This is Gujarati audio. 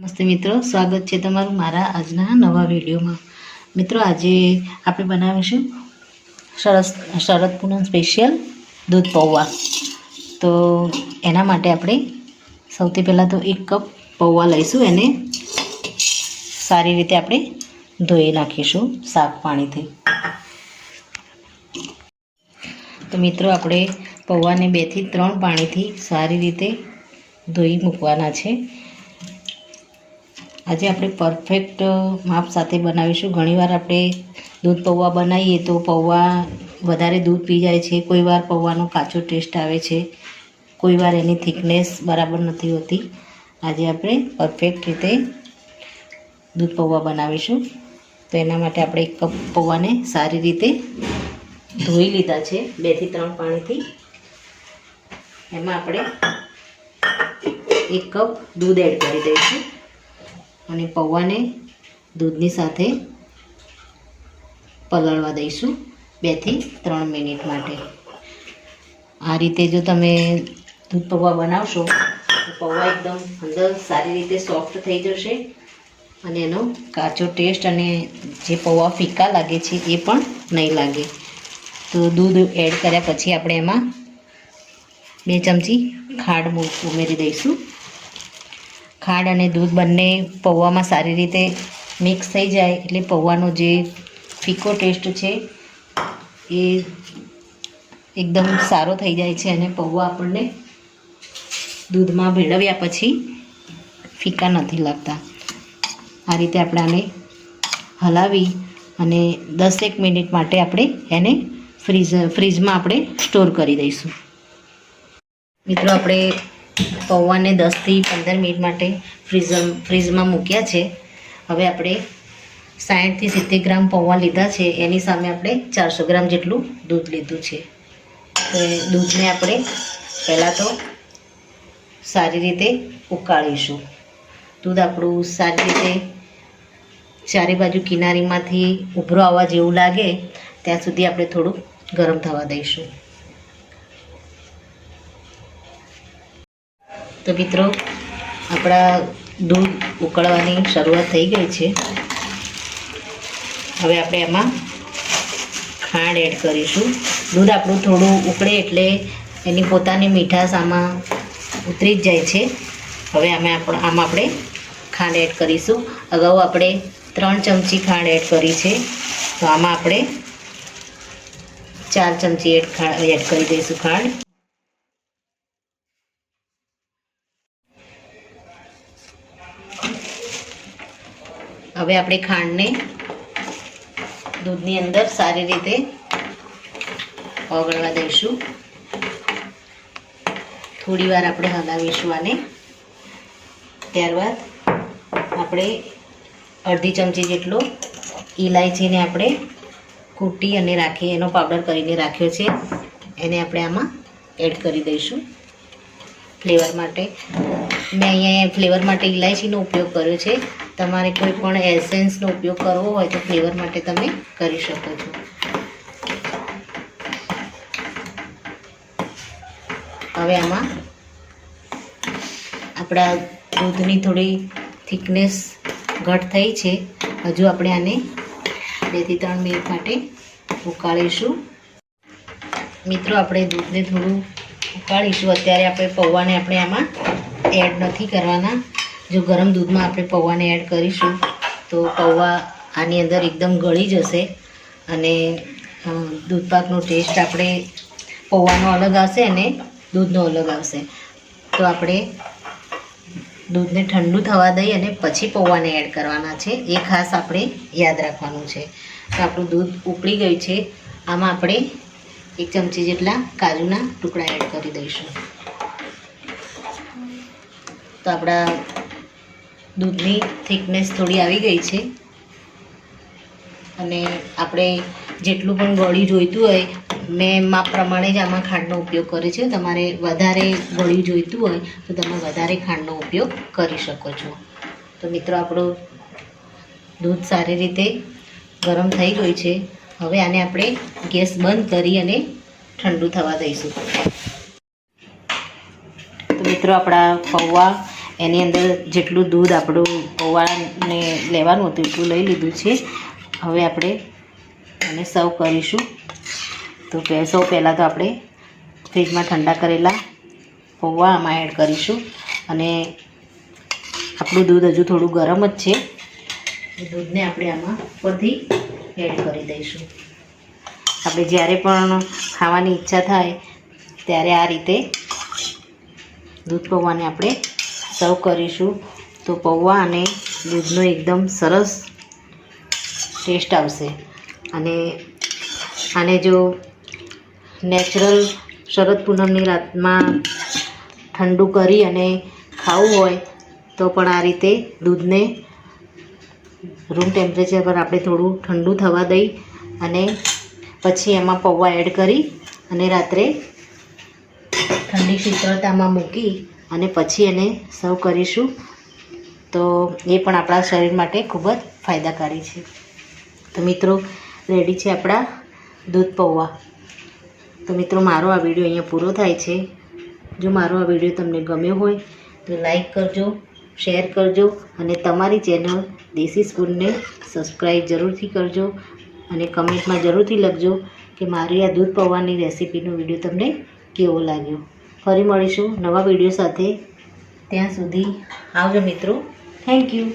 નમસ્તે મિત્રો, સ્વાગત છે તમારું મારા આજના નવા વિડીયોમાં। મિત્રો, આજે આપણે બનાવીશું શરદ પૂનમ સ્પેશિયલ દૂધ પૌવા। તો એના માટે આપણે સૌથી પહેલાં તો 1 કપ પૌવા લઈશું। એને સારી રીતે આપણે ધોઈ નાખીશું સાફ પાણીથી। તો મિત્રો, આપણે પૌવાને 2 થી 3 પાણીથી સારી રીતે ધોઈ મૂકવાના છે। આજે આપણે પરફેક્ટ માપ સાથે બનાવીશું। ઘણીવાર આપણે દૂધ પૌવા બનાવીએ તો પૌવા વધારે દૂધ પી જાય છે, કોઈવાર પૌવાનો કાચો ટેસ્ટ આવે છે, કોઈવાર એની થિકનેસ બરાબર નથી હોતી। આજે આપણે પરફેક્ટ રીતે દૂધ પૌવા બનાવીશું। તો એના માટે આપણે 1 કપ પૌવાને સારી રીતે ધોઈ લીધા છે 2 થી 3 પાણીથી। એમાં આપણે 1 કપ દૂધ એડ કરી દઈશું અને પૌવાને દૂધની સાથે પલાળવા દઈશું 2 થી 3 મિનિટ માટે। આ રીતે જો તમે દૂધ પૌવા બનાવશો તો પૌવા એકદમ અંદર સારી રીતે સોફ્ટ થઈ જશે અને એનો કાચો ટેસ્ટ અને જે પૌવા ફીકા લાગે છે એ પણ નહીં લાગે। તો દૂધ એડ કર્યા પછી આપણે એમાં 2 ચમચી ખાંડ ઉમેરી દઈશું। ખાંડ અને દૂધ બંને પૌવામાં સારી રીતે મિક્સ થઈ જાય એટલે પૌવાનો જે ફીકો ટેસ્ટ છે એ એકદમ સારો થઈ જાય છે અને પૌવા આપણને દૂધમાં ભેળવ્યા પછી ફીકા નથી લાગતા। આ રીતે આપણે આને હલાવી અને 10 મિનિટ માટે આપણે એને ફ્રીજમાં આપણે સ્ટોર કરી દઈશું। મિત્રો, આપણે પૌવાને 10 થી 15 મિનિટ માટે ફ્રીજમાં મૂક્યા છે। હવે આપણે 60 થી 70 ગ્રામ પૌવા લીધા છે, એની સામે આપણે 400 ગ્રામ જેટલું દૂધ લીધું છે। તો દૂધને આપણે પહેલાં તો સારી રીતે ઉકાળીશું। દૂધ આપણું સારી રીતે ચારે બાજુ કિનારીમાંથી ઉભરો આવવા જેવું લાગે ત્યાં સુધી આપણે થોડું ગરમ થવા દઈશું। તો મિત્રો, આપણા દૂધ ઉકળવાની શરૂઆત થઈ ગઈ છે। હવે આપણે એમાં ખાંડ એડ કરીશું। દૂધ આપણું થોડું ઉકળે એટલે એની પોતાની મીઠાશ આમાં ઉતરી જ જાય છે। હવે આમાં આપણે ખાંડ એડ કરીશું। અગાઉ આપણે 3 ચમચી ખાંડ એડ કરી છે, તો આમાં આપણે 4 ચમચી એડ કરી દઈશું ખાંડ। હવે આપણે ખાંડને દૂધની અંદર સારી રીતે ઓગળવા દઈશું। થોડી વાર આપણે હલાવીશું આને। ત્યારબાદ આપણે અડધી ચમચી જેટલો ઇલાયચીને આપણે કૂટી અને રાખી એનો પાવડર કરીને રાખ્યો છે, એને આપણે આમાં એડ કરી દઈશું ફ્લેવર માટે। મેં અહીંયા ફ્લેવર માટે ઇલાયચીનો ઉપયોગ કર્યો છે, તમારે કોઈ પણ એસેન્સનો ઉપયોગ કરવો હોય તો ફ્લેવર માટે તમે કરી શકો છો। હવે આમાં આપણા દૂધની થોડી થિકનેસ ઘટ થઈ છે, હજુ આપણે આને 2 થી 3 મિનિટ માટે ઉકાળીશું। મિત્રો, આપણે દૂધને થોડું ઉકાળીશું। અત્યારે આપણે પૌવાને આપણે આમાં એડ નથી કરવાના। જો ગરમ દૂધમાં આપણે પૌવાને એડ કરીશું તો પૌવા આની અંદર એકદમ ગળી જશે અને દૂધપાકનો ટેસ્ટ આપણે પૌવાનો અલગ આવશે અને દૂધનો અલગ આવશે। તો આપણે દૂધને ઠંડુ થવા દઈ અને પછી પૌવાને એડ કરવાના છે, એ ખાસ આપણે યાદ રાખવાનું છે। તો આપણું દૂધ ઉકળી ગયું છે, આમાં આપણે 1 ચમચી જેટલા કાજુના ટુકડા એડ કરી દઈશું। તો આપણા દૂધની થિકનેસ થોડી આવી ગઈ છે અને આપણે જેટલું પણ ગળ્યું જોઈતું હોય, મેં માપ પ્રમાણે જ આમાં ખાંડનો ઉપયોગ કર્યો છે। તમારે વધારે ગળ્યું જોઈતું હોય તો તમે વધારે ખાંડનો ઉપયોગ કરી શકો છો। તો મિત્રો, આપણું દૂધ સારી રીતે ગરમ થઈ ગયું છે। હવે આને આપણે ગેસ બંધ કરી અને ઠંડુ થવા દઈશું। તો મિત્રો, આપણા પૌવા એની અંદર જેટલું દૂધ આપણું પૌવાને લેવાનું હતું એટલું લઈ લીધું છે. હવે આપણે એને સર્વ કરીશું. તો સૌ પહેલાં તો આપણે ફ્રીજમાં ઠંડા કરેલા પૌવા આમાં એડ કરીશું. અને આપણું દૂધ હજુ થોડું ગરમ જ છે. એ દૂધને આપણે આમાં ઉપરથી એડ કરી દઈશું. આપણે જ્યારે પણ ખાવાની ઈચ્છા થાય ત્યારે આ રીતે દૂધ પૌવાને આપણે સર્વ કરીશું. તો પૌવા અને દૂધનો એકદમ સરસ ટેસ્ટ આવશે. અને આને જો નેચરલ શરદ પૂનમની રાતમાં ઠંડુ કરી અને ખાવું હોય તો પણ આ રીતે દૂધને રૂમ ટેમ્પરેચર પર આપણે થોડું ઠંડુ થવા દઈ અને પછી એમાં પૌવા એડ કરી અને રાત્રે ઠંડી શીતળતામાં મૂકી અને પછી એને સર્વ કરીશું. તો એ પણ આપણા શરીર માટે ખૂબ જ ફાયદાકારી છે. તો મિત્રો રેડી છે આપણા દૂધ પૌવા. તો મિત્રો મારો આ વિડીયો અહીંયા પૂરો થાય છે. જો મારો આ વિડીયો તમને ગમ્યો હોય તો લાઈક કરજો, શેર કરજો અને તમારી ચેનલ દેશી સ્પૂનને સબસ્ક્રાઈબ જરૂરથી કરજો. અને કમેન્ટમાં જરૂરથી લખજો કે મારી આ દૂધ પૌવાની રેસીપીનો વિડીયો તમને કેવો લાગ્યો. ફરી મળીશું નવા વિડીયો સાથે. ત્યાં સુધી આવજો મિત્રો. Thank you.